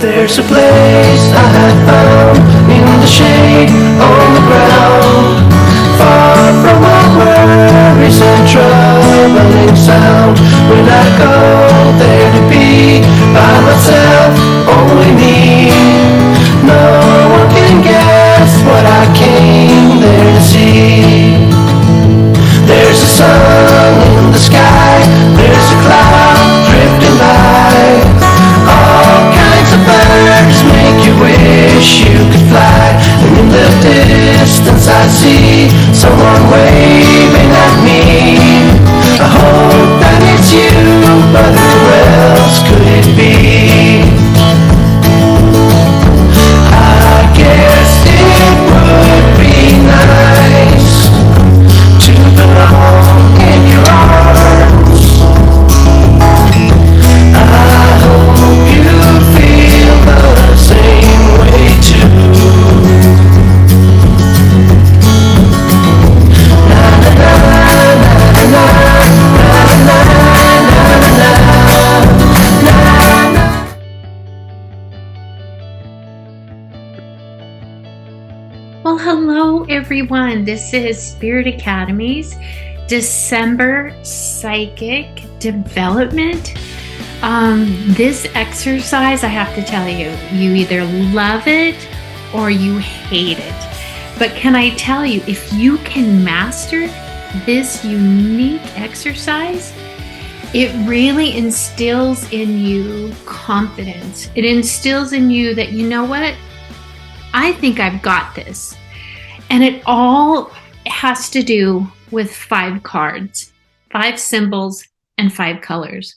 There's a place I have found in the shade on the ground, far from all worries and troubling sound. When I go there to be by myself, only me, no one can guess what I came there to see. There's a sun in the sky, there's a cloud drifting by. All kinds of birds make you wish you could fly. And in the distance I see someone waving at me. I hope that it's you, but who else could it be? I guess it would be nice to belong in your arms. I hope you feel the same way too. Na na na na na na na na na na. Well, hello everyone. This is Spirit Academy's December Psychic Development. This exercise, I have to tell you, you either love it or you hate it. But can I tell you, if you can master this unique exercise, it really instills in you confidence. It instills in you that, you know what? I think I've got this. And it all has to do with 5 cards, 5 symbols, and 5 colors.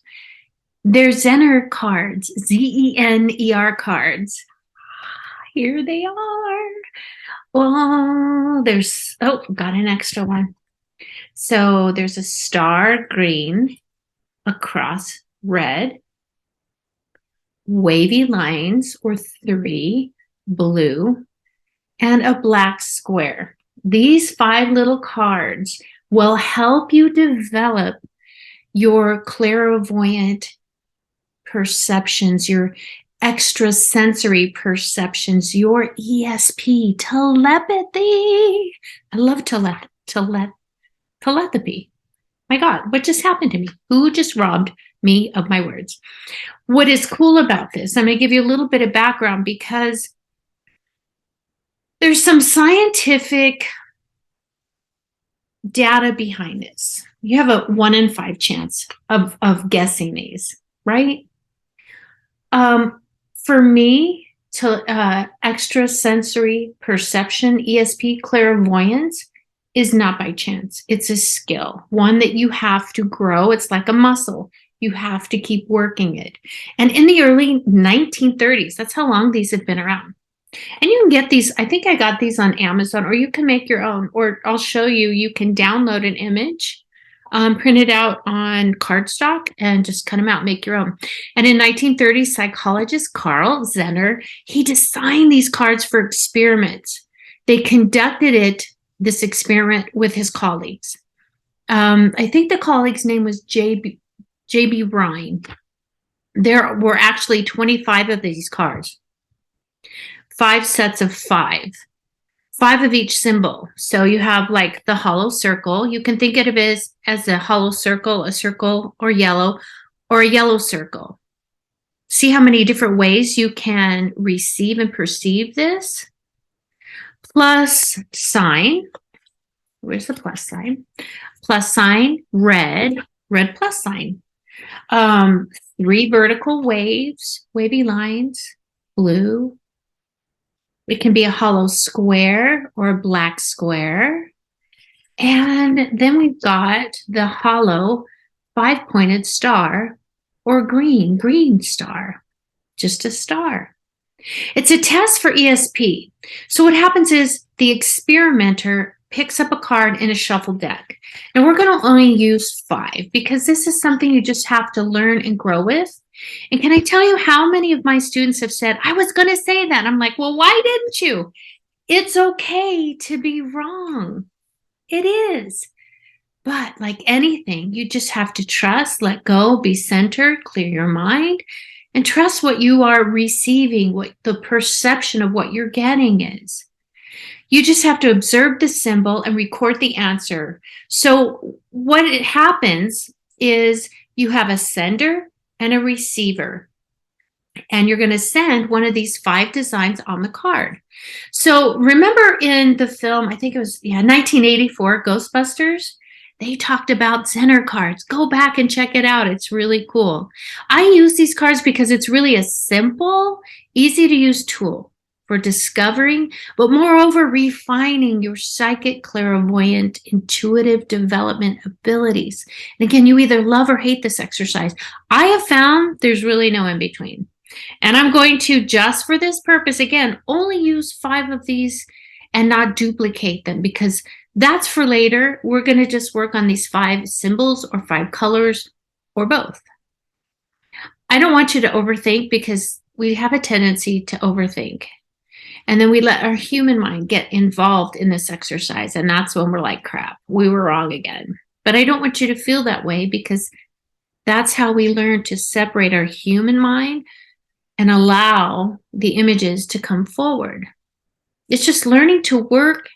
They're Zener cards, Zener cards. Here they are. Oh, got an extra one. So there's a star green, a cross red, wavy lines or 3 blue, and a black square. These 5 little cards will help you develop your clairvoyant perceptions, your extrasensory perceptions, your ESP, telepathy. I love telepathy. My God, what just happened to me? Who just robbed me of my words? What is cool about this, I'm going to give you a little bit of background because there's some scientific data behind this. You have a 1 in 5 chance of guessing these, right? For me, to extrasensory perception, ESP, clairvoyance, is not by chance. It's a skill, one that you have to grow. It's like a muscle. You have to keep working it. And in the early 1930s, that's how long these have been around. And you can get these, I think I got these on Amazon, or you can make your own, or I'll show you, you can download an image, print it out on cardstock, and just cut them out, make your own. And in 1930, psychologist Karl Zener, he designed these cards for experiments. They conducted this experiment with his colleagues. I think the colleague's name was JB Rhine. There were actually 25 of these cards. 5 sets of 5 of each symbol. So you have like the hollow circle. You can think of it as a hollow circle, a circle or a yellow circle. See how many different ways you can receive and perceive this? Plus sign. Where's the plus sign? Plus sign, red plus sign. 3 vertical waves, wavy lines, blue. It can be a hollow square or a black square. And then we've got the hollow 5-pointed star or green star, just a star. It's a test for ESP. So what happens is the experimenter picks up a card in a shuffled deck. And we're going to only use 5 because this is something you just have to learn and grow with. And can I tell you how many of my students have said, I was going to say that. I'm like, well, why didn't you? It's okay to be wrong. It is. But like anything, you just have to trust, let go, be centered, clear your mind, and trust what you are receiving, what the perception of what you're getting is. You just have to observe the symbol and record the answer. So what it happens is you have a sender and a receiver, and you're going to send one of these 5 designs on the card. So remember in the film, I think it was 1984, Ghostbusters, they talked about Zener cards. Go back and check it out. It's really cool. I use these cards because it's really a simple, easy to use tool for discovering, but moreover, refining your psychic, clairvoyant, intuitive development abilities. And again, you either love or hate this exercise. I have found there's really no in between. And I'm going to, just for this purpose, again, only use 5 of these and not duplicate them, because that's for later. We're going to just work on these 5 symbols or 5 colors or both. I don't want you to overthink, because we have a tendency to overthink. And then we let our human mind get involved in this exercise. And that's when we're like, crap, we were wrong again. But I don't want you to feel that way, because that's how we learn to separate our human mind and allow the images to come forward. It's just learning to work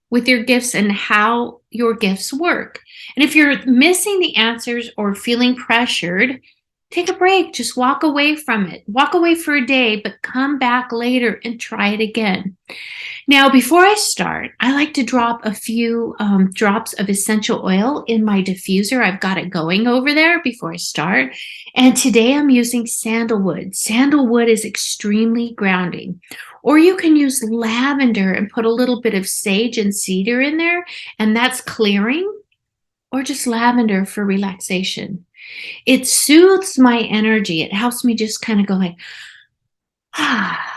with your gifts and how your gifts work. And if you're missing the answers or feeling pressured, take a break. Just walk away from it. Walk away for a day, but come back later and try it again. Now, before I start, I like to drop a few drops of essential oil in my diffuser. I've got it going over there before I start. And today I'm using sandalwood. Sandalwood is extremely grounding. Or you can use lavender and put a little bit of sage and cedar in there, and that's clearing, or just lavender for relaxation. It soothes my energy. It helps me just kind of go like, ah.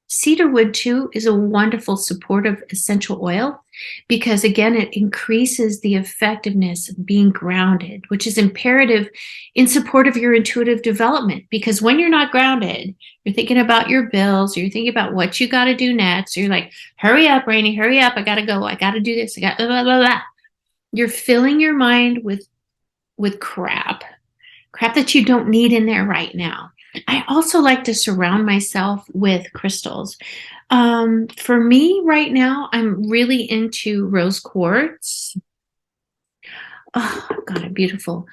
Cedarwood, too, is a wonderful supportive essential oil because, again, it increases the effectiveness of being grounded, which is imperative in support of your intuitive development. Because when you're not grounded, you're thinking about your bills, you're thinking about what you got to do next. You're like, hurry up, Rainey, hurry up. I got to go. I got to do this. I got blah, blah, blah, blah. You're filling your mind with crap that you don't need in there right now. I also like to surround myself with crystals. For me right now, I'm really into rose quartz. Oh, I've got a beautiful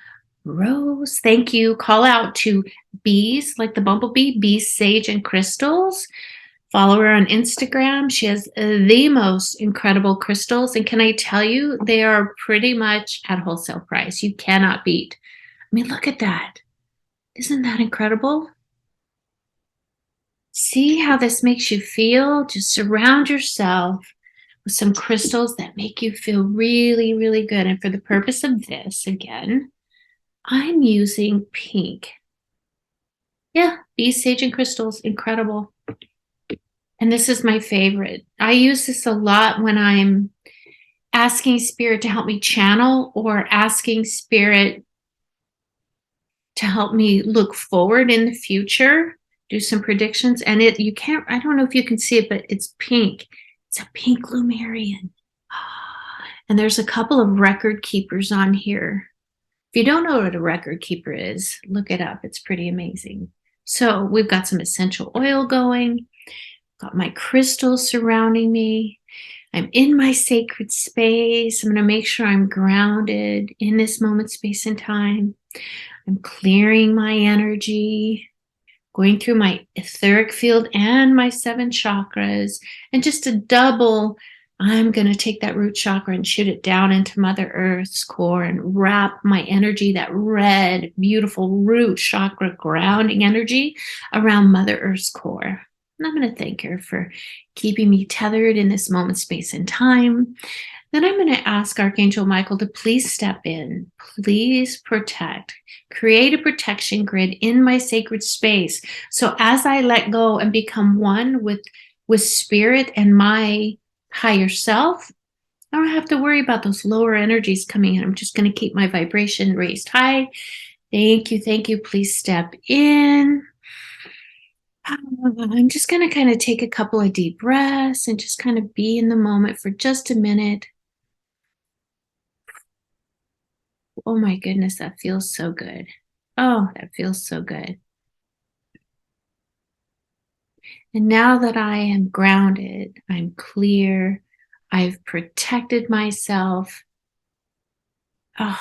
rose. Thank you. Call out to Bees, like the bumblebee, Bees, Sage, and Crystals. Follow her on Instagram. She has the most incredible crystals. And can I tell you, they are pretty much at wholesale price. You cannot beat. I mean, look at that. Isn't that incredible? See how this makes you feel? Just surround yourself with some crystals that make you feel really, really good. And for the purpose of this, again, I'm using pink. Yeah, Bees, Sage, and Crystals, incredible. And this is my favorite. I use this a lot when I'm asking Spirit to help me channel or asking Spirit to help me look forward in the future, do some predictions. And you can't, I don't know if you can see it, but it's pink. It's a pink Lumerian. And there's a couple of record keepers on here. If you don't know what a record keeper is, look it up. It's pretty amazing. So we've got some essential oil going, got my crystals surrounding me. I'm in my sacred space. I'm going to make sure I'm grounded in this moment, space, and time. I'm clearing my energy, going through my etheric field and my 7 chakras. And just to double, I'm going to take that root chakra and shoot it down into Mother Earth's core and wrap my energy, that red, beautiful root chakra grounding energy, around Mother Earth's core. And I'm going to thank her for keeping me tethered in this moment, space, and time. Then I'm going to ask Archangel Michael to please step in, please protect, create a protection grid in my sacred space. So as I let go and become one with spirit and my higher self, I don't have to worry about those lower energies coming in. I'm just going to keep my vibration raised high. Thank you. Thank you. Please step in. I'm just going to kind of take a couple of deep breaths and just kind of be in the moment for just a minute. Oh my goodness, that feels so good. Oh, that feels so good. And now that I am grounded, I'm clear, I've protected myself. Oh,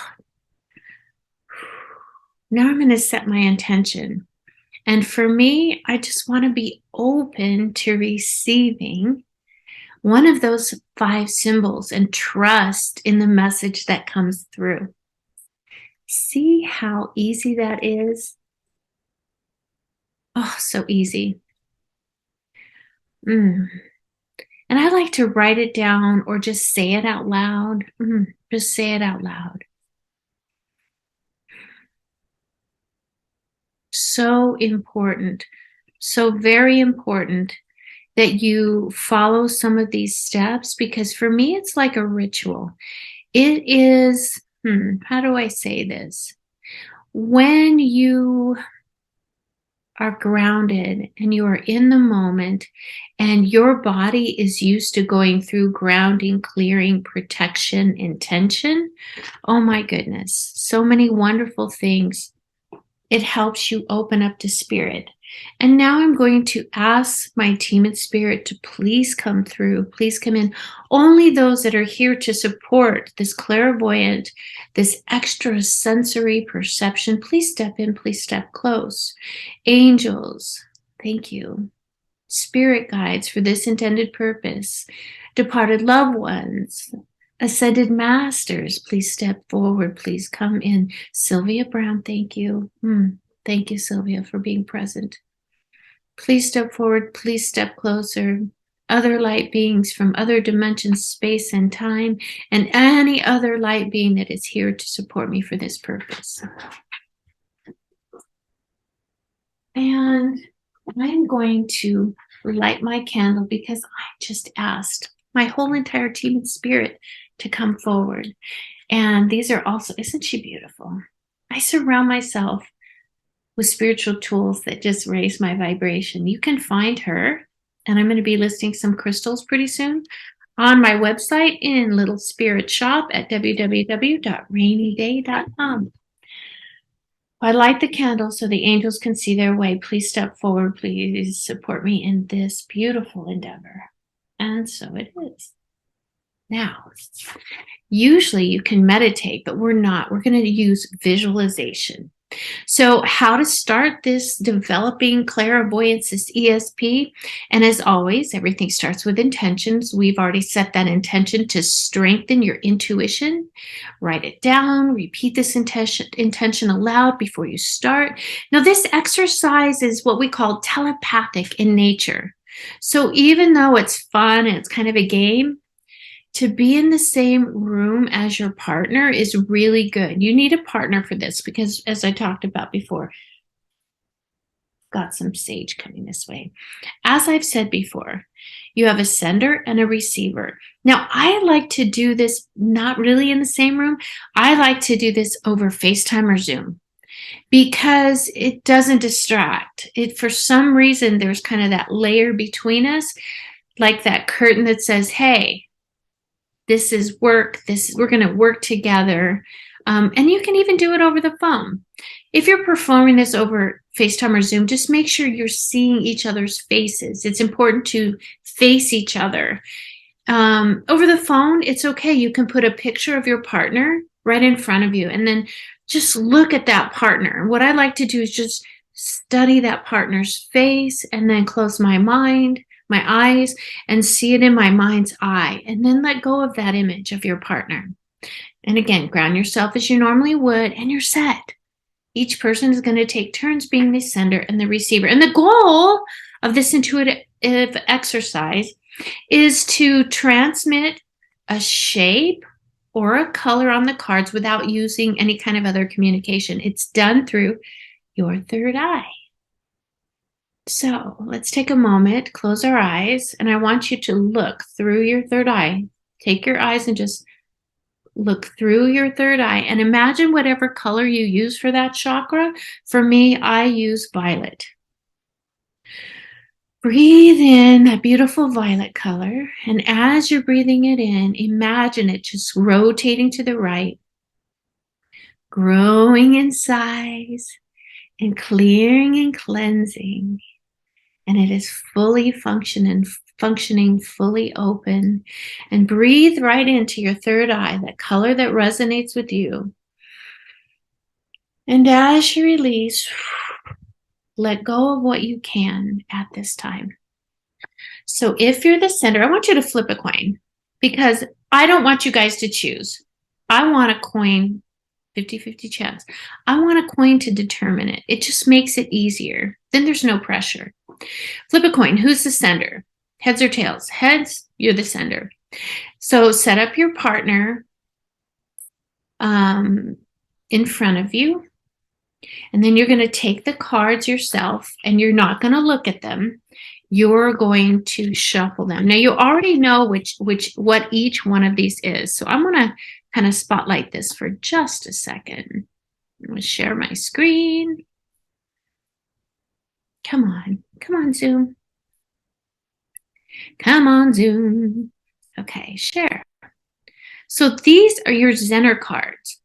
now I'm going to set my intention. And for me, I just want to be open to receiving one of those 5 symbols and trust in the message that comes through. See how easy that is? Oh, so easy. And I like to write it down or just say it out loud. Just say it out loud. So important, so very important that you follow some of these steps, because for me, it's like a ritual. It is, how do I say this? When you are grounded and you are in the moment and your body is used to going through grounding, clearing, protection, intention, oh my goodness, so many wonderful things. It helps you open up to spirit. And now I'm going to ask my team in spirit to please come through, please come in. Only those that are here to support this clairvoyant, this extrasensory perception, please step in, please step close. Angels, thank you. Spirit guides for this intended purpose. Departed loved ones, ascended masters, please step forward, please come in. Sylvia Brown, thank you. Thank you, Sylvia, for being present. Please step forward, please step closer. Other light beings from other dimensions, space and time, and any other light being that is here to support me for this purpose. And I'm going to light my candle because I just asked my whole entire team in spirit to come forward. And these are also, isn't she beautiful? I surround myself with spiritual tools that just raise my vibration. You can find her, and I'm going to be listing some crystals pretty soon on my website in Little Spirit Shop at www.rainyday.com. I light the candle so the angels can see their way. Please step forward. Please support me in this beautiful endeavor. And so it is. Now, usually you can meditate, but we're not. We're going to use visualization. So how to start this developing clairvoyance, this ESP. And as always, everything starts with intentions. We've already set that intention to strengthen your intuition. Write it down, repeat this intention aloud before you start. Now, this exercise is what we call telepathic in nature. So even though it's fun and it's kind of a game, to be in the same room as your partner is really good. You need a partner for this because, as I talked about before, got some sage coming this way. As I've said before, you have a sender and a receiver. Now, I like to do this not really in the same room. I like to do this over FaceTime or Zoom because it doesn't distract. For some reason, there's kind of that layer between us, like that curtain that says, hey, this is work. We're going to work together. And you can even do it over the phone. If you're performing this over FaceTime or Zoom, just make sure you're seeing each other's faces. It's important to face each other. Over the phone, it's okay. You can put a picture of your partner right in front of you and then just look at that partner. What I like to do is just study that partner's face and then close my eyes, and see it in my mind's eye, and then let go of that image of your partner. And again, ground yourself as you normally would, and you're set. Each person is going to take turns being the sender and the receiver. And the goal of this intuitive exercise is to transmit a shape or a color on the cards without using any kind of other communication. It's done through your third eye. So let's take a moment, close our eyes, and I want you to look through your third eye. Take your eyes and just look through your third eye and imagine whatever color you use for that chakra. For me, I use violet. Breathe in that beautiful violet color, and as you're breathing it in, imagine it just rotating to the right, growing in size, and clearing and cleansing. And it is fully functioning, fully open. And breathe right into your third eye, that color that resonates with you. And as you release, let go of what you can at this time. So if you're the sender, I want you to flip a coin, because I don't want you guys to choose. I want a coin, 50-50 chance. I want a coin to determine it. It just makes it easier. Then there's no pressure. Flip a coin. Who's the sender? Heads or tails? Heads, you're the sender. So set up your partner in front of you. And then you're going to take the cards yourself, and you're not going to look at them. You're going to shuffle them. Now, you already know what each one of these is. So I'm going to kind of spotlight this for just a second. I'm going to share my screen. Come on, Zoom. Come on, Zoom. Okay, share. So these are your Zener cards.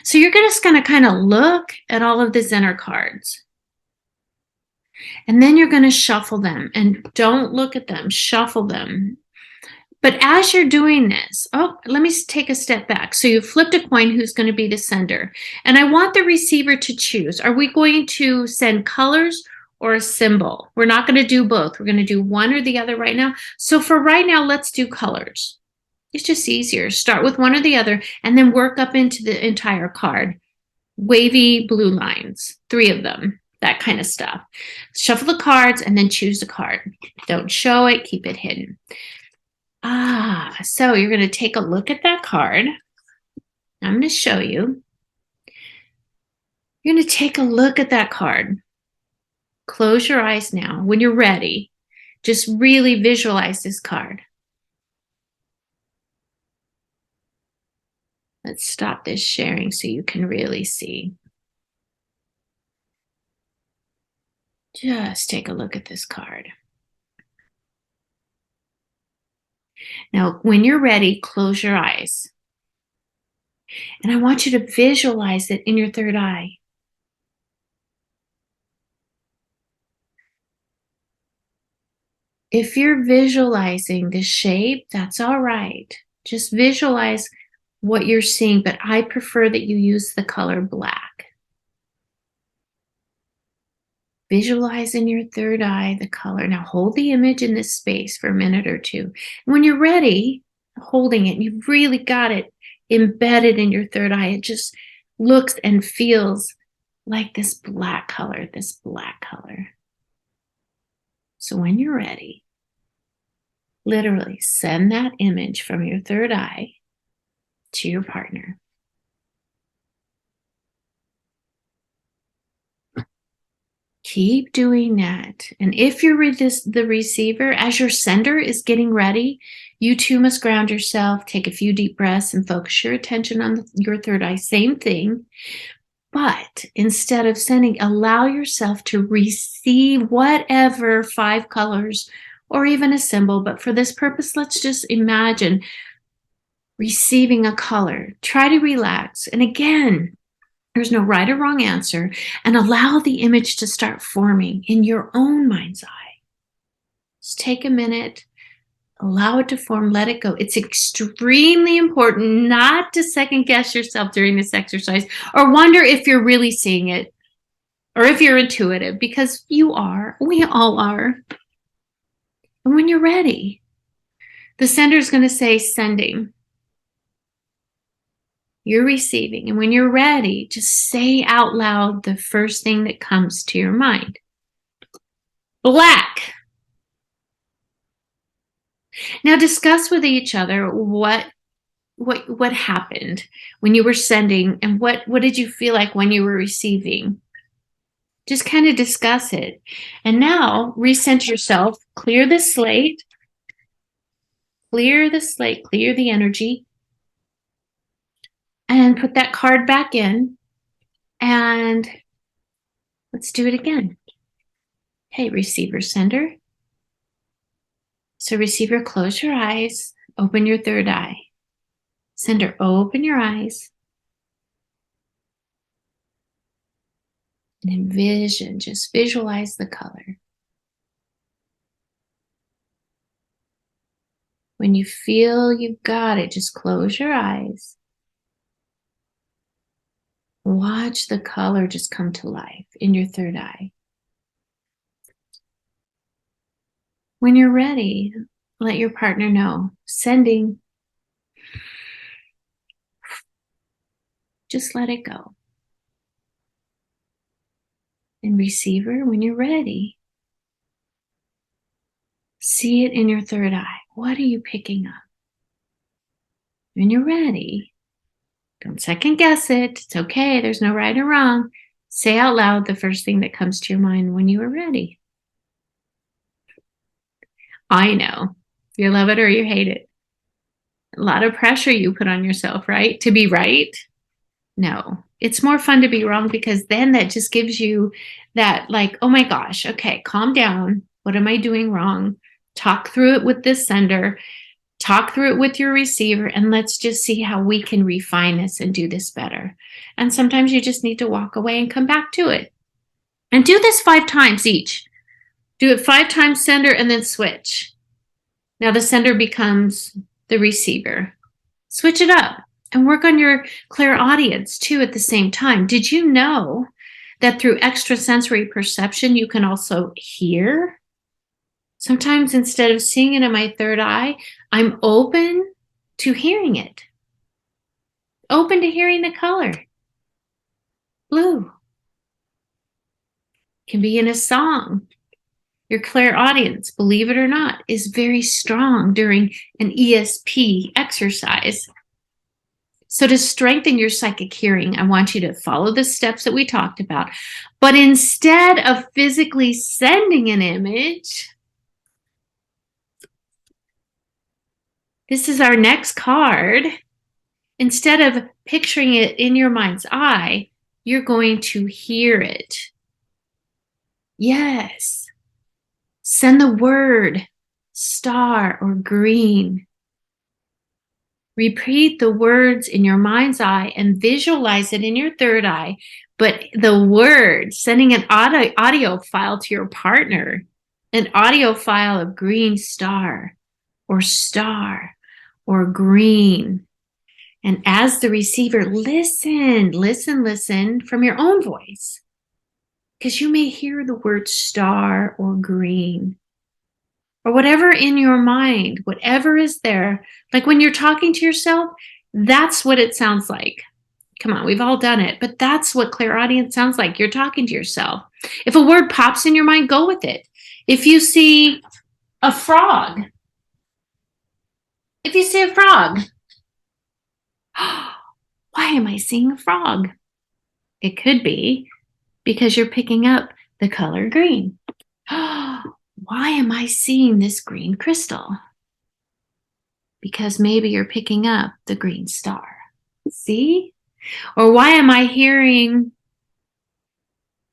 So you're just going to kind of look at all of the Zener cards. And then you're going to shuffle them. And don't look at them. Shuffle them. But as you're doing this, let me take a step back. So you flipped a coin, who's going to be the sender. And I want the receiver to choose. Are we going to send colors or a symbol? We're not going to do both. We're going to do one or the other right now. So for right now, let's do colors. It's just easier. Start with one or the other and then work up into the entire card. Wavy blue lines, 3 of them, that kind of stuff. Shuffle the cards and then choose a card. Don't show it, keep it hidden. So you're going to take a look at that card. I'm going to show you. You're going to take a look at that card. Close your eyes now. When you're ready, just really visualize this card. Let's stop this sharing so you can really see. Just take a look at this card. Now, when you're ready, close your eyes. And I want you to visualize it in your third eye. If you're visualizing the shape, that's all right. Just visualize what you're seeing, but I prefer that you use the color black. Visualize in your third eye the color. Now hold the image in this space for a minute or two. When you're ready, holding it, you've really got it embedded in your third eye. It just looks and feels like this black color, So when you're ready, literally send that image from your third eye to your partner. Keep doing that. And if you're the receiver, as your sender is getting ready, you too must ground yourself, take a few deep breaths, and focus your attention on your third eye. Same thing. But instead of sending, allow yourself to receive whatever 5 colors or even a symbol. But for this purpose, let's just imagine receiving a color. Try to relax. And again, there's no right or wrong answer, and allow the image to start forming in your own mind's eye. Just take a minute, allow it to form, let it go. It's extremely important not to second guess yourself during this exercise or wonder if you're really seeing it or if you're intuitive, because you are. We all are. And when you're ready, the sender is going to say sending. You're receiving. And when you're ready, just say out loud the first thing that comes to your mind. Black. Now discuss with each other what happened when you were sending, and what did you feel like when you were receiving. Just kind of discuss it. And now recenter yourself, clear the slate, clear the energy. And put that card back in, and let's do it again. Hey, receiver, sender. So receiver, close your eyes, open your third eye. Sender, open your eyes. And envision, just visualize the color. When you feel you've got it, just close your eyes. Watch the color just come to life in your third eye. When you're ready, let your partner know. Sending. Just let it go. And receiver, when you're ready, see it in your third eye. What are you picking up? When you're ready, don't second guess it. It's okay. There's no right or wrong. Say out loud the first thing that comes to your mind when you are ready. I know. You love it or you hate it. A lot of pressure you put on yourself, right? To be right? No. It's more fun to be wrong because then that just gives you that like, oh my gosh, okay, calm down. What am I doing wrong? Talk through it with this sender. Talk through it with your receiver, and let's just see how we can refine this and do this better. And sometimes you just need to walk away and come back to it. And do this 5 times each. Do it 5 times sender and then switch. Now the sender becomes the receiver. Switch it up and work on your clairaudience too at the same time. Did you know that through extrasensory perception, you can also hear? Sometimes instead of seeing it in my third eye, I'm open to hearing it. Open to hearing the color. Blue. Can be in a song. Your clairaudience, believe it or not, is very strong during an ESP exercise. So to strengthen your psychic hearing, I want you to follow the steps that we talked about. But instead of physically sending an image, this is our next card. Instead of picturing it in your mind's eye, you're going to hear it. Yes. Send the word star or green. Repeat the words in your mind's eye and visualize it in your third eye. But the word, sending an audio file to your partner, an audio file of green star or green. And as the receiver, listen from your own voice. Because you may hear the word star or green. Or whatever in your mind, whatever is there. Like when you're talking to yourself, that's what it sounds like. Come on, we've all done it. But that's what clairaudience sounds like. You're talking to yourself. If a word pops in your mind, go with it. If you see a frog, why am I seeing a frog? It could be because you're picking up the color green. Why am I seeing this green crystal? Because maybe you're picking up the green star. See? Or why am I hearing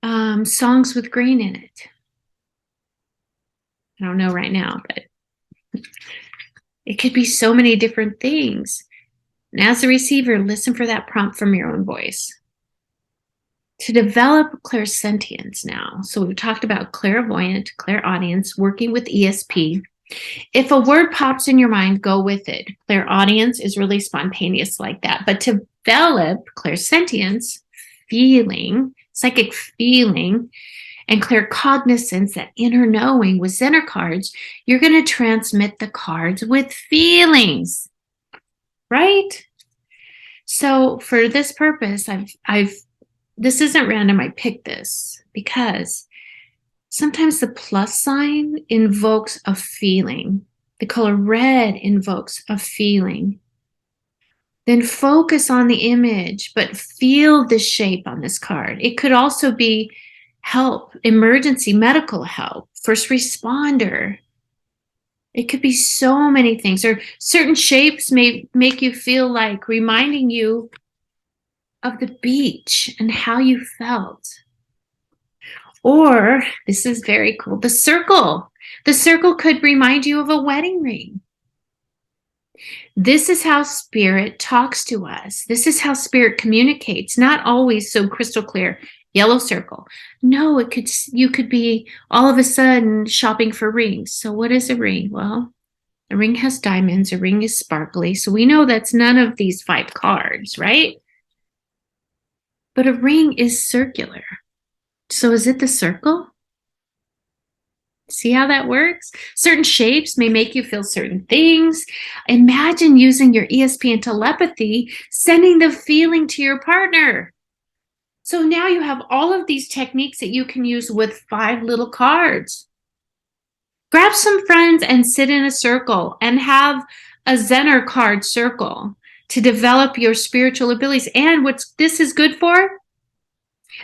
songs with green in it? I don't know right now, but it could be so many different things. And as a receiver, listen for that prompt from your own voice. To develop clairsentience now. So we've talked about clairvoyant, clairaudience, working with ESP. If a word pops in your mind, go with it. Clairaudience is really spontaneous like that. But to develop clairsentience, feeling, psychic feeling, and claircognizance, that inner knowing with Zener cards, you're going to transmit the cards with feelings, right? So for this purpose, this isn't random. I picked this because sometimes the plus sign invokes a feeling. The color red invokes a feeling. Then focus on the image, but feel the shape on this card. It could also be help, emergency medical help, first responder. It could be so many things, or certain shapes may make you feel like reminding you of the beach and how you felt. Or, this is very cool, the circle. The circle could remind you of a wedding ring. This is how spirit talks to us. This is how spirit communicates, not always so crystal clear Yellow circle. No, you could be all of a sudden shopping for rings. So what is a ring? Well, a ring has diamonds, a ring is sparkly. So we know that's none of these 5 cards, right? But a ring is circular. So is it the circle? See how that works? Certain shapes may make you feel certain things. Imagine using your ESP and telepathy, sending the feeling to your partner. So now you have all of these techniques that you can use with 5 little cards. Grab some friends and sit in a circle and have a Zener card circle to develop your spiritual abilities. And what this is good for,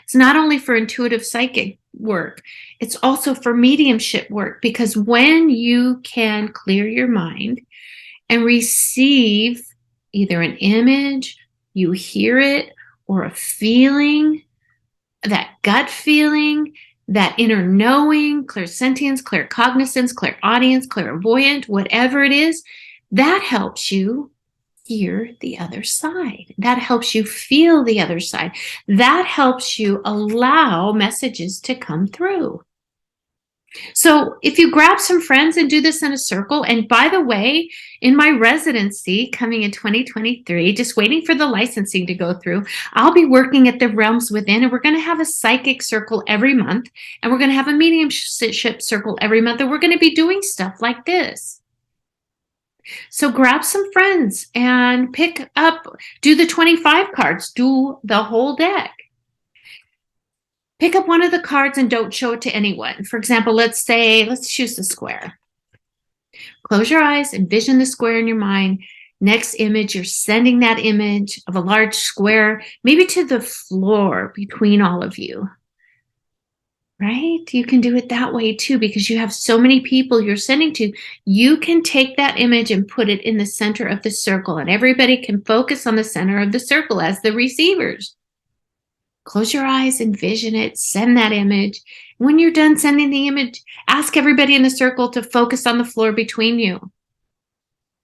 it's not only for intuitive psychic work, it's also for mediumship work, because when you can clear your mind and receive either an image, you hear it, or a feeling, that gut feeling, that inner knowing, clairsentience, claircognizance, clairaudience, clairvoyant, whatever it is, that helps you hear the other side. That helps you feel the other side. That helps you allow messages to come through. So if you grab some friends and do this in a circle, and by the way, in my residency coming in 2023, just waiting for the licensing to go through, I'll be working at the Realms Within, and we're going to have a psychic circle every month, and we're going to have a mediumship circle every month, and we're going to be doing stuff like this. So grab some friends and pick up, do the 25 cards, do the whole deck. Pick up one of the cards and don't show it to anyone. For example, let's choose the square. Close your eyes, envision the square in your mind. Next image, you're sending that image of a large square, maybe to the floor between all of you. Right? You can do it that way too, because you have so many people you're sending to. You can take that image and put it in the center of the circle, and everybody can focus on the center of the circle as the receivers. Close your eyes, envision it, send that image. When you're done sending the image, ask everybody in the circle to focus on the floor between you.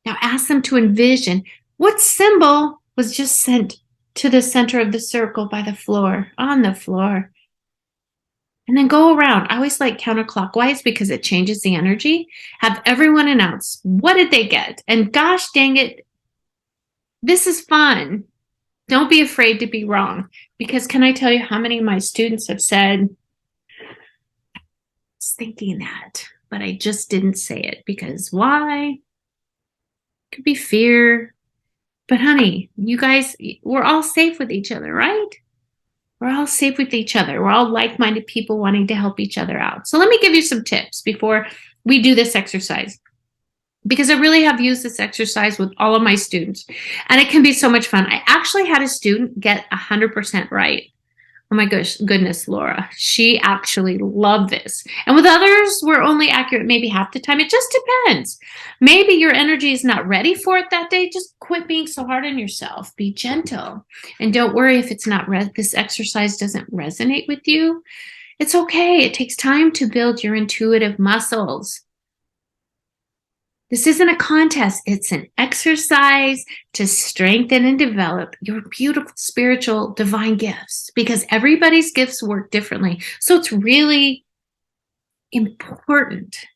Now ask them to envision what symbol was just sent to the center of the circle by the floor, on the floor. And then go around. I always like counterclockwise because it changes the energy. Have everyone announce, what did they get? And gosh dang it, this is fun. Don't be afraid to be wrong, because can I tell you how many of my students have said, I was thinking that, but I just didn't say it because why? Could be fear. But honey, you guys, we're all safe with each other, right? We're all safe with each other. We're all like-minded people wanting to help each other out. So let me give you some tips before we do this exercise, because I really have used this exercise with all of my students, and it can be so much fun. I actually had a student get 100% right. Oh my goodness, Laura. She actually loved this. And with others, we're only accurate maybe half the time. It just depends. Maybe your energy is not ready for it that day. Just quit being so hard on yourself. Be gentle. And don't worry if it's not this exercise doesn't resonate with you. It's okay. It takes time to build your intuitive muscles. This isn't a contest. It's an exercise to strengthen and develop your beautiful spiritual divine gifts, because everybody's gifts work differently. So it's really important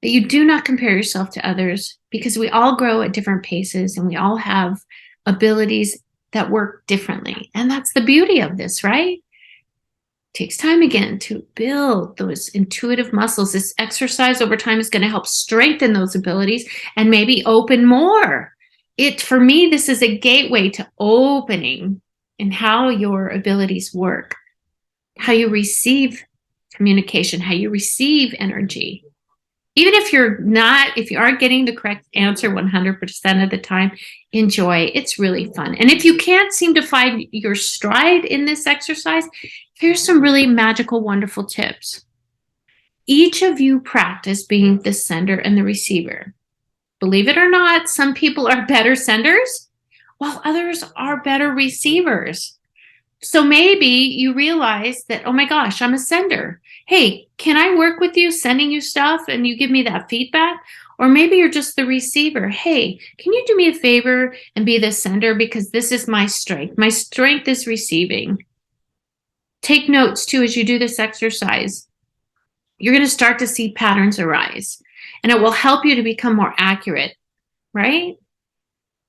that you do not compare yourself to others, because we all grow at different paces and we all have abilities that work differently. And that's the beauty of this, right? Takes time again to build those intuitive muscles. This exercise over time is going to help strengthen those abilities and maybe open more. For me, this is a gateway to opening and how your abilities work, how you receive communication, how you receive energy. Even if you aren't getting the correct answer 100% of the time, enjoy. It's really fun. And if you can't seem to find your stride in this exercise, here's some really magical, wonderful tips. Each of you practice being the sender and the receiver. Believe it or not, some people are better senders, while others are better receivers. So maybe you realize that, oh my gosh, I'm a sender. Hey, can I work with you sending you stuff and you give me that feedback? Or maybe you're just the receiver. Hey, can you do me a favor and be the sender, because this is my strength. My strength is receiving. Take notes too as you do this exercise. You're going to start to see patterns arise, and it will help you to become more accurate, right?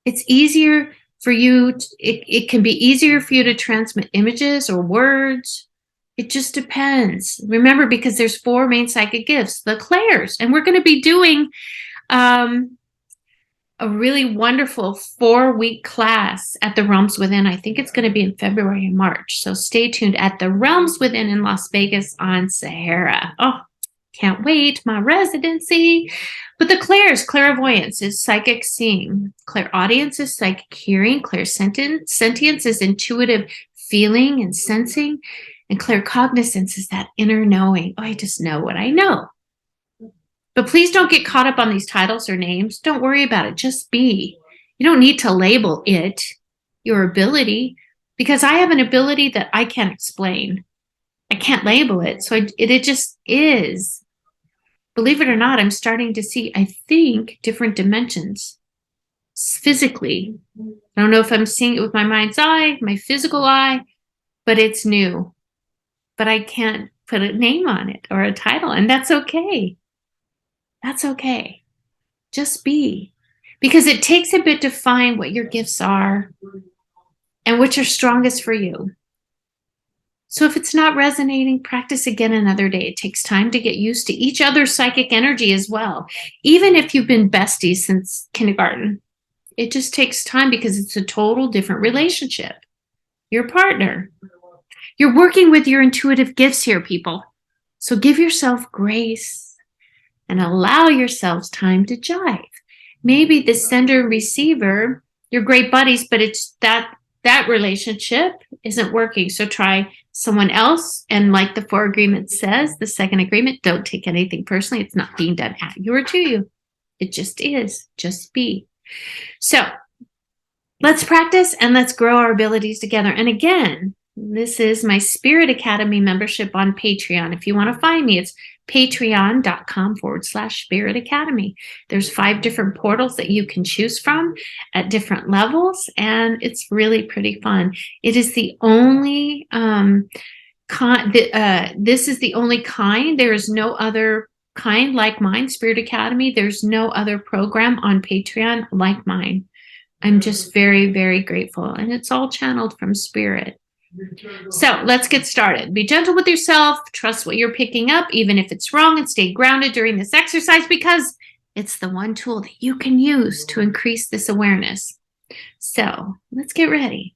It's easier for you, it can be easier for you to transmit images or words. It just depends. Remember, because there's 4 main psychic gifts, the clairs, and we're going to be doing a really wonderful 4-week class at the Realms Within. I think it's going to be in February and March. So stay tuned at the Realms Within in Las Vegas on Sahara. Oh, can't wait, my residency. But the clairs, clairvoyance is psychic seeing. Clairaudience is psychic hearing. Clairsentience is intuitive feeling and sensing. And claircognizance is that inner knowing. Oh, I just know what I know. But please don't get caught up on these titles or names. Don't worry about it. Just be. You don't need to label it, your ability, because I have an ability that I can't explain. I can't label it. So it just is. Believe it or not, I'm starting to see, I think, different dimensions physically. I don't know if I'm seeing it with my mind's eye, my physical eye, but it's new. But I can't put a name on it or a title, and that's okay. That's okay. Just be. Because it takes a bit to find what your gifts are and which are strongest for you. So if it's not resonating, practice again another day. It takes time to get used to each other's psychic energy as well. Even if you've been besties since kindergarten, it just takes time because it's a total different relationship. Your partner. You're working with your intuitive gifts here, people. So give yourself grace and allow yourselves time to jive. Maybe the sender and receiver, you're great buddies, but it's that relationship isn't working. So try someone else. And like the 4 agreement says, the 2nd agreement, don't take anything personally. It's not being done at you or to you. It just is. Just be. So let's practice and let's grow our abilities together. And again, this is my Spirit Academy membership on Patreon. If you want to find me, it's patreon.com/Spirit Academy. There's 5 different portals that you can choose from at different levels, and it's really pretty fun. It is the only this is the only kind. There is no other kind like mine, Spirit Academy. There's no other program on Patreon like mine. I'm just very, very grateful, and it's all channeled from Spirit. So let's get started. Be gentle with yourself. Trust what you're picking up, even if it's wrong, and stay grounded during this exercise because it's the one tool that you can use to increase this awareness. So let's get ready.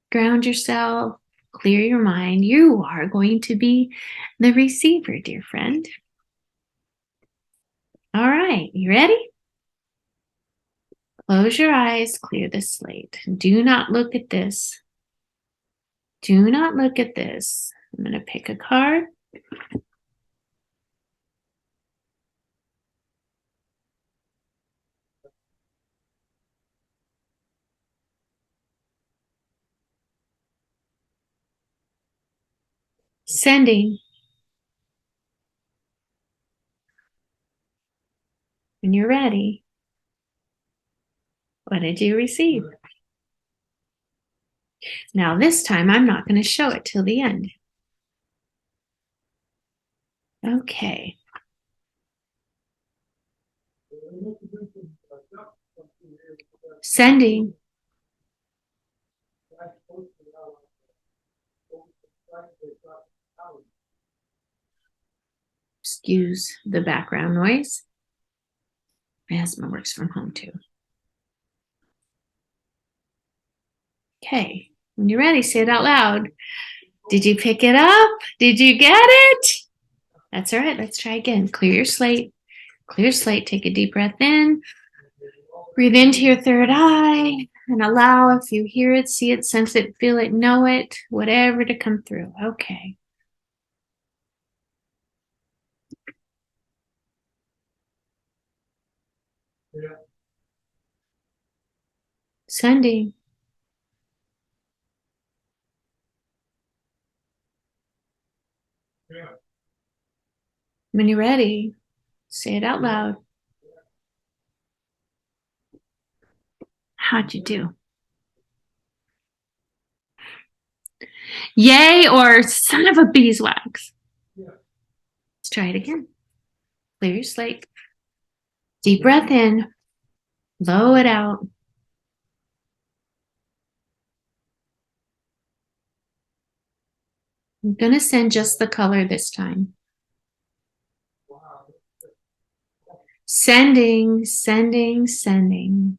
Ground yourself. Clear your mind. You are going to be the receiver, dear friend. All right, you ready? Close your eyes, clear the slate. Do not look at this. Do not look at this. I'm going to pick a card. Sending. When you're ready, what did you receive? Now this time I'm not going to show it till the end. Okay. Sending. Excuse the background noise. My husband works from home too. Okay. When you're ready, say it out loud. Did you pick it up? Did you get it? That's all right. Let's try again. Clear your slate. Clear your slate. Take a deep breath in. Breathe into your third eye and allow, if you hear it, see it, sense it, feel it, know it, whatever to come through. Okay. Sending. When you're ready, say it out loud. How'd you do? Yay or son of a beeswax. Let's try it again. Clear your slate. Deep breath in. Blow it out. I'm going to send just the color this time. Sending, sending, sending.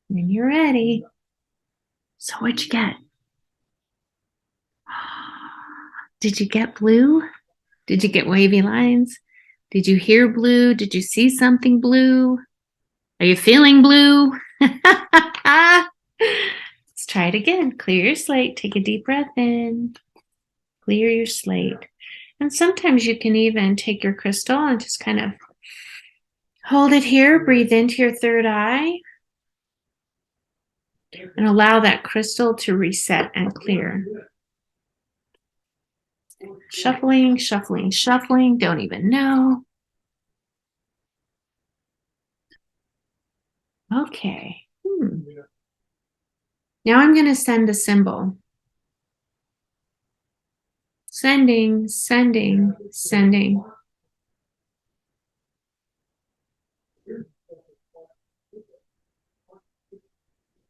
When you're ready. So what'd you get? Did you get blue? Did you get wavy lines? Did you hear blue? Did you see something blue? Are you feeling blue? Let's try it again. Clear your slate. Take a deep breath in. Clear your slate. And sometimes you can even take your crystal and just kind of hold it here. Breathe into your third eye. And allow that crystal to reset and clear. Shuffling, shuffling, shuffling. Don't even know. Okay. Now I'm going to send a symbol. Sending, sending, sending.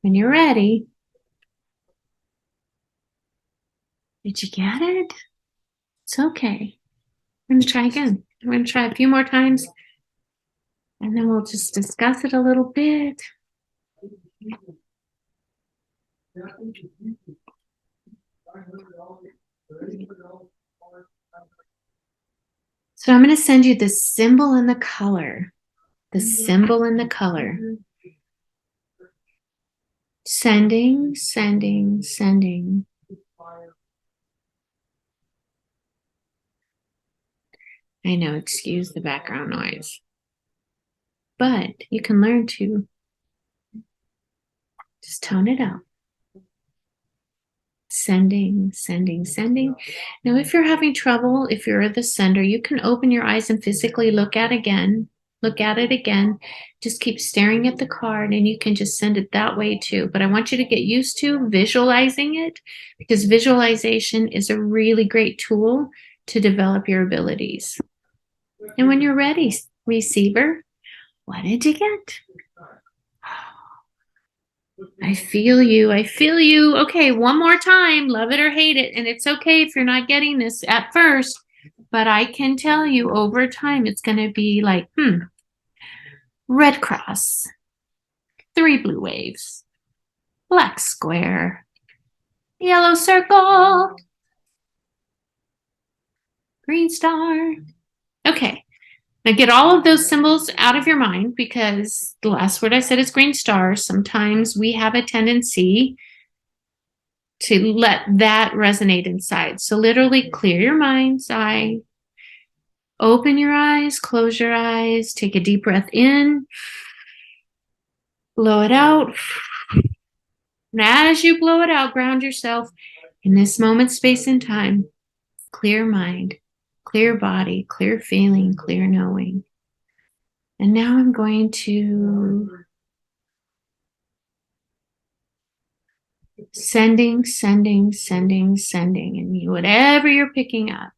When you're ready. Did you get it? It's okay. I'm going to try again. I'm going to try a few more times. And then we'll just discuss it a little bit. So I'm going to send you the symbol and the color. The symbol and the color. Sending, sending, sending. I know, excuse the background noise. But you can learn to just tone it out. Sending, sending, sending. Now, if you're having trouble, if you're the sender, you can open your eyes and physically look at it again. Just keep staring at the card and you can just send it that way too. But I want you to get used to visualizing it because visualization is a really great tool to develop your abilities. And when you're ready, receiver, what did you get? I feel you. I feel you. Okay, one more time. Love it or hate it. And it's okay if you're not getting this at first, but I can tell you over time it's going to be like, red cross, 3 blue waves, black square, yellow circle, green star. Okay. Now get all of those symbols out of your mind because the last word I said is green star. Sometimes we have a tendency to let that resonate inside. So literally clear your mind's eye, open your eyes, close your eyes, take a deep breath in, blow it out. And as you blow it out, ground yourself in this moment, space, and time. Clear mind, clear body, clear feeling, clear knowing. And now I'm going to sending, sending, sending, sending, and whatever you're picking up.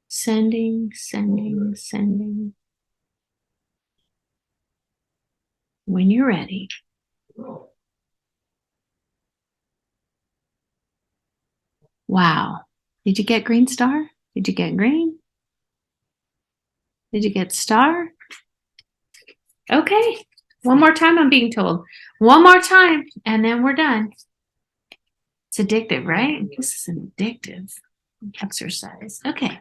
Sending, sending, sending. When you're ready. Wow. Did you get green star? Did you get green? Did you get star? Okay. One more time, I'm being told. One more time, and then we're done. It's addictive, right? This is an addictive exercise. Okay.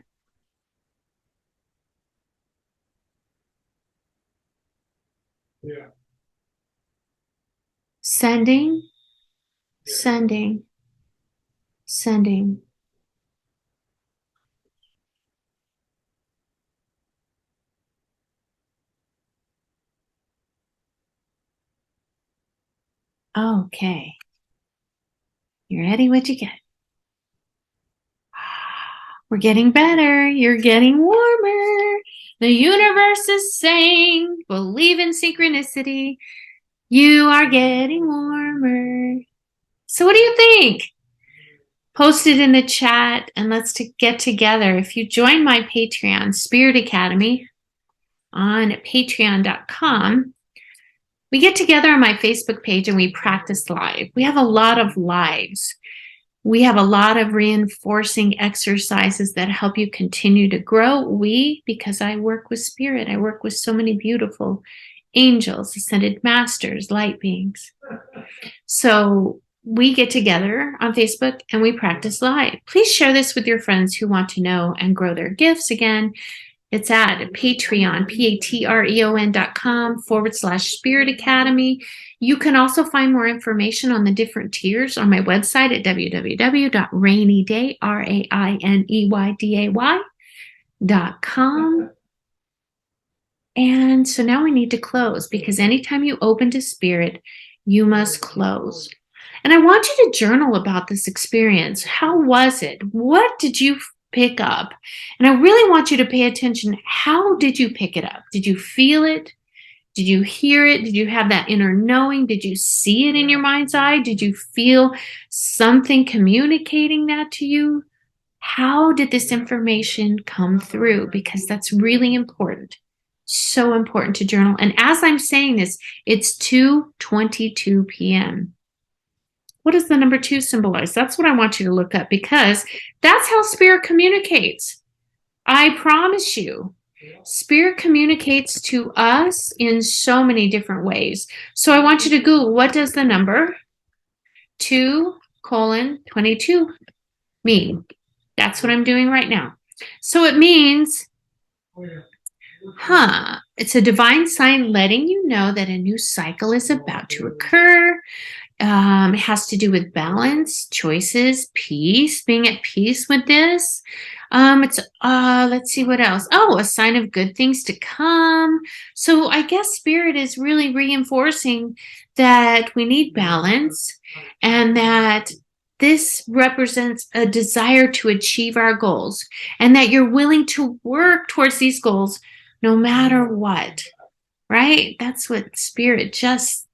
Yeah. Sending, sending, sending. Okay. You ready? What'd you get? We're getting better. You're getting warmer. The universe is saying, believe in synchronicity. You are getting warmer. So what do you think? Post it in the chat and let's get together. If you join my Patreon, Spirit Academy, on patreon.com, we get together on my Facebook page and we practice live. We have a lot of lives. We have a lot of reinforcing exercises that help you continue to grow. Because I work with spirit, I work with so many beautiful angels, ascended masters, light beings. So we get together on Facebook and we practice live. Please share this with your friends who want to know and grow their gifts. Again, it's at Patreon, patreon.com/Spirit Academy. You can also find more information on the different tiers on my website at www.raineyday.com. And so now we need to close, because anytime you open to spirit, you must close. And I want you to journal about this experience. How was it? What did you pick up? And I really want you to pay attention. How did you pick it up? Did you feel it? Did you hear it? Did you have that inner knowing? Did you see it in your mind's eye? Did you feel something communicating that to you? How did this information come through? Because that's really important. So important to journal. And as I'm saying this, it's 2:22 p.m. What does the number 2 symbolize? That's what I want you to look up, because that's how spirit communicates. I promise you, spirit communicates to us in so many different ways. So I want you to Google, what does the number 2:22 mean? That's what I'm doing right now. So it means, it's a divine sign letting you know that a new cycle is about to occur. It has to do with balance, choices, peace, being at peace with this. Let's see what else. Oh, a sign of good things to come. So I guess spirit is really reinforcing that we need balance, and that this represents a desire to achieve our goals, and that you're willing to work towards these goals no matter what, right? That's what spirit just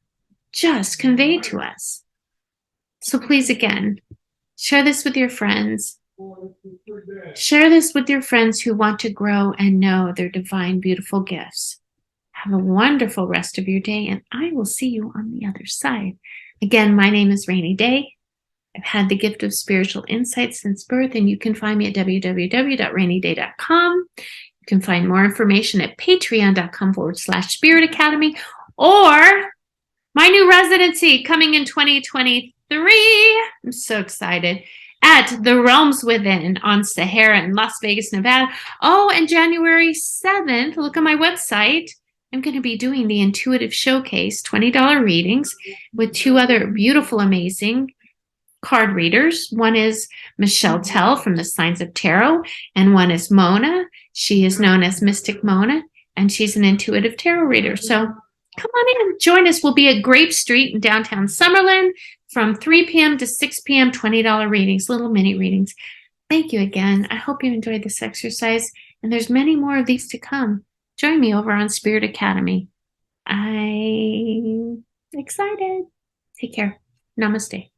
conveyed to us. So please, again, share this with your friends. Share this with your friends who want to grow and know their divine, beautiful gifts. Have a wonderful rest of your day, and I will see you on the other side. Again, my name is Rainey Day. I've had the gift of spiritual insight since birth, and you can find me at www.raineyday.com. You can find more information at patreon.com/Spirit Academy, or my new residency coming in 2023. I'm so excited. At the Realms Within on Sahara in Las Vegas, Nevada. Oh, and January 7th, look at my website. I'm going to be doing the Intuitive Showcase, $20 readings with 2 other beautiful, amazing card readers. One is Michelle Tell from the Signs of Tarot, and one is Mona. She is known as Mystic Mona, and she's an intuitive tarot reader. So come on in, join us. We'll be at Grape Street in downtown Summerlin from 3 p.m. to 6 p.m., $20 readings, little mini readings. Thank you again. I hope you enjoyed this exercise, and there's many more of these to come. Join me over on Spirit Academy. I'm excited. Take care. Namaste.